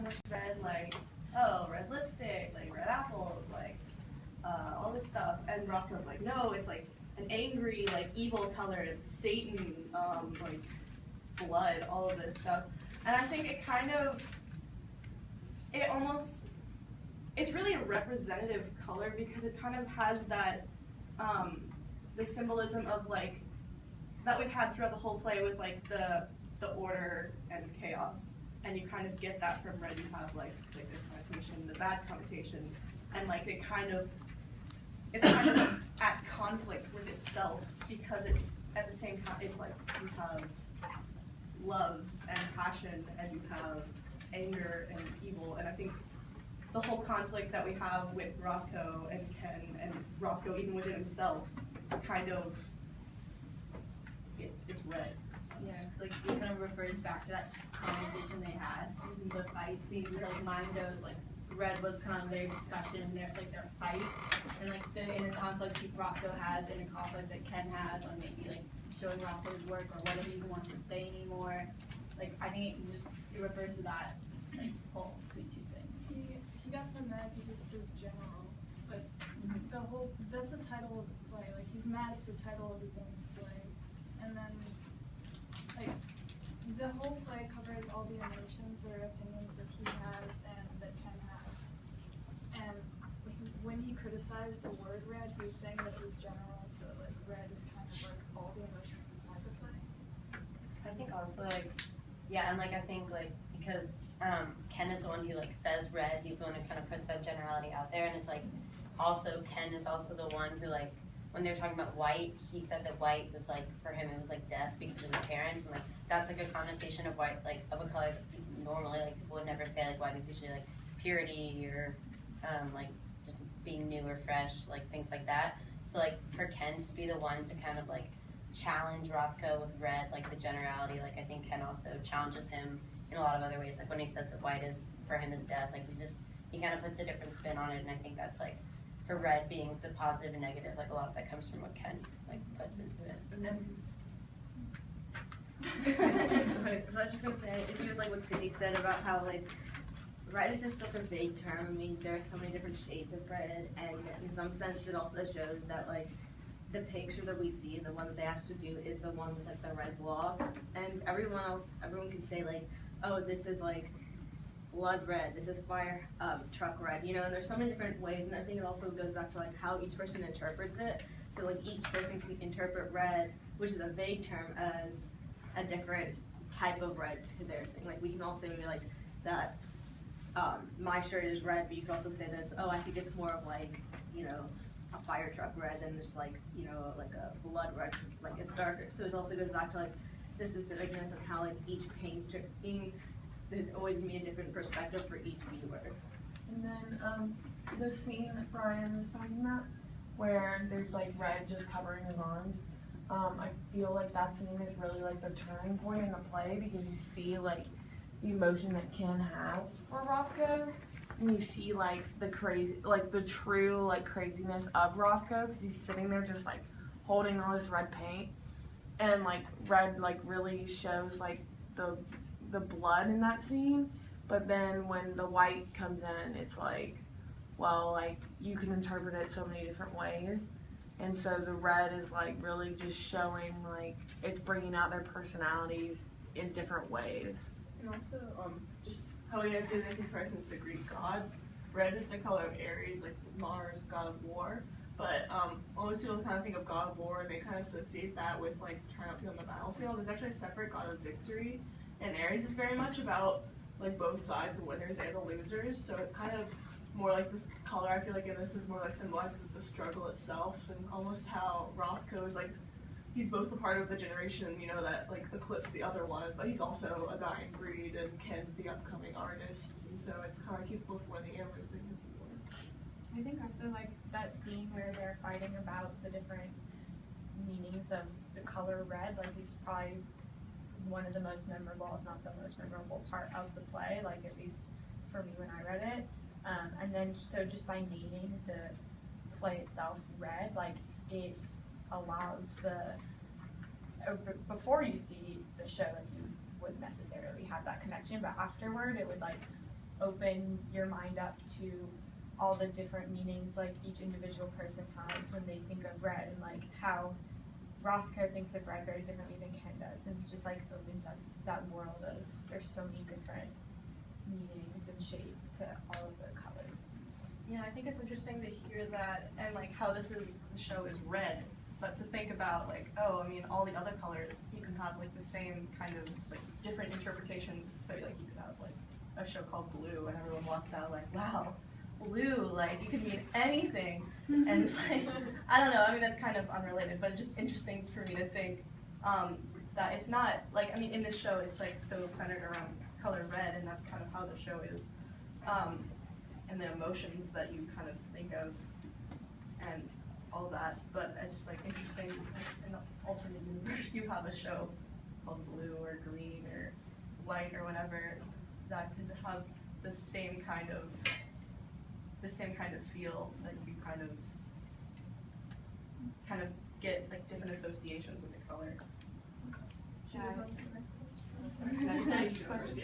much red, like, oh, red lipstick, like red apples, like all this stuff. And Rothko's like, no, it's like an angry, like evil color, Satan, like blood, all of this stuff. And I think it kind of, it's really a representative color because it kind of has that, the symbolism of like, that we've had throughout the whole play with like the order and chaos. And you kind of get that from red. You have like the connotation, the bad connotation, and like it's kind of at conflict with itself because it's at the same time it's like you have love and passion and you have anger and evil, and I think the whole conflict that we have with Rothko and Ken and Rothko even within himself kind of it's red. Yeah, it's like it kind of refers back to that conversation they had, the fight scene, because mine goes like red was kind of their discussion, their fight, and like the inner conflict Rothko has, the inner conflict that Ken has on maybe like showing Rothko's work or whether he even wants to stay anymore. Like I think it refers to that like whole between two things. He got so mad because it was so general, but that's the title of the play. Like he's mad at the title of his own play, and then like the whole play covers all the emotions or opinions that he has and that Ken has. And when he criticized the word red, he was saying that it was general, so like red is kind of like all the emotions inside the play. I think also like, yeah, and like I think like because Ken is the one who like says red, he's the one who kind of puts that generality out there, and it's like also Ken is also the one who like when they were talking about white, he said that white was like for him it was like death because of his parents, and like that's like a connotation of white, like of a color that normally like people would never say. Like white is usually like purity or like just being new or fresh, like things like that. So like for Ken to be the one to kind of like challenge Rothko with red, like the generality, like I think Ken also challenges him in a lot of other ways. Like when he says that white is for him is death, like he kind of puts a different spin on it, and I think that's like for red being the positive and negative, like a lot of that comes from what Ken like puts into it. I was just gonna say, if you like what Cindy said about how like red is just such a vague term. I mean, there are so many different shades of red, and in some sense, it also shows that like the picture that we see, the one that they actually do, is the one with like the red blobs, and everyone can say like, oh, this is like blood red, this is fire truck red, you know, and there's so many different ways, and I think it also goes back to like how each person interprets it. So like each person can interpret red, which is a vague term, as a different type of red to their thing. Like we can all say maybe like that my shirt is red, but you can also say that it's, oh, I think it's more of like, you know, a fire truck red than just like, you know, like a blood red, like it's darker. So it also goes back to like the specificness of how like each painting, there's always gonna be a different perspective for each viewer. And then the scene that Brian was talking about, where there's like red just covering his arms, I feel like that scene is really like the turning point in the play, because you see like the emotion that Ken has for Rothko, and you see like the crazy, like the true like craziness of Rothko, because he's sitting there just like holding all this red paint, and like red like really shows like the blood in that scene. But then when the white comes in, it's like, well, like you can interpret it so many different ways, and so the red is like really just showing like it's bringing out their personalities in different ways. And also, just how we have the comparisons to Greek gods. Red is the color of Ares, like Mars, god of war. But most people kind of think of god of war, and they kind of associate that with like triumphing on the battlefield. There's actually a separate god of victory, and Ares is very much about like both sides, the winners and the losers. So it's kind of more like this color. I feel like in this is more like symbolizes the struggle itself, and almost how Rothko is like, he's both a part of the generation, you know, that like eclipsed the other one, but he's also a dying breed, and Ken's the upcoming artist, and so it's kind of like he's both winning and losing his war. I think also like that scene where they're fighting about the different meanings of the color red, like is probably one of the most memorable, if not the most memorable part of the play, like at least for me when I read it. And then so just by naming the play itself red, like it allows before you see the show, like you wouldn't necessarily have that connection, but afterward it would like open your mind up to all the different meanings like each individual person has when they think of red, and like how Rothko thinks of red very differently than Ken does, and it's just like opens up that world of there's so many different meanings and shades to all of the colors and stuff. Yeah, I think it's interesting to hear that, and like how the show is red, but to think about like, oh, I mean, all the other colors, you can have like the same kind of like different interpretations. So like you could have like a show called Blue, and everyone walks out like, wow, blue, like you could mean anything. And it's like, I don't know, I mean, that's kind of unrelated, but just interesting for me to think that it's not, like, I mean, in this show, it's like so centered around color red, and that's kind of how the show is. And the emotions that you kind of think of, and all that, but it's just like interesting, like, in the alternate universe, you have a show called Blue or Green or White or whatever that could have the same kind of feel, that you kind of get like different associations with the color. Should we go to the next question? Next question.